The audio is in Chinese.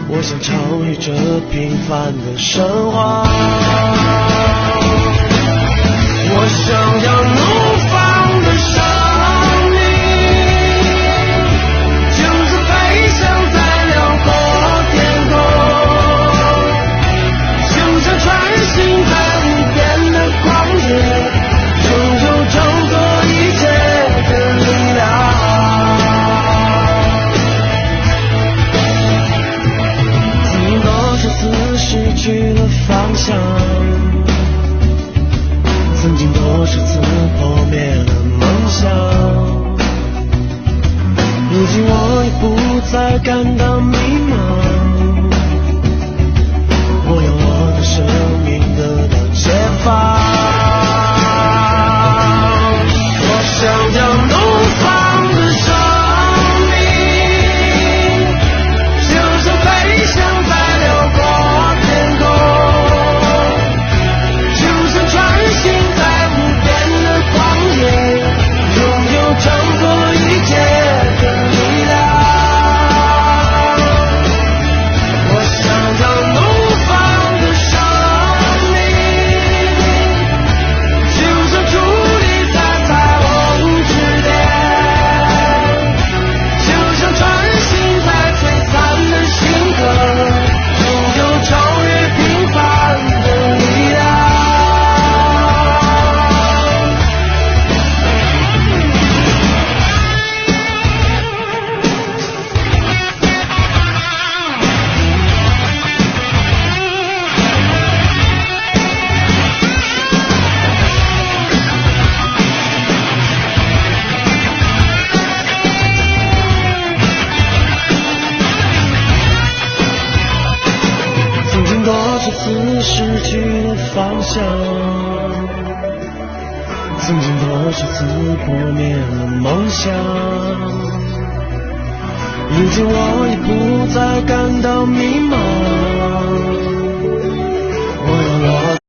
我想超越这平凡的生活，我想要怒放的生命，就是飞翔在辽阔天空，就是穿行在无边的旷野，拥有超过一切的力量。失去了方向，曾经多少次破灭了梦想，如今我也不再感到迷茫，我要我的生命得到解放，我想要怒放的生命，就是飞翔在辽阔失去了方向，曾经多少次破灭了梦想，如今我已不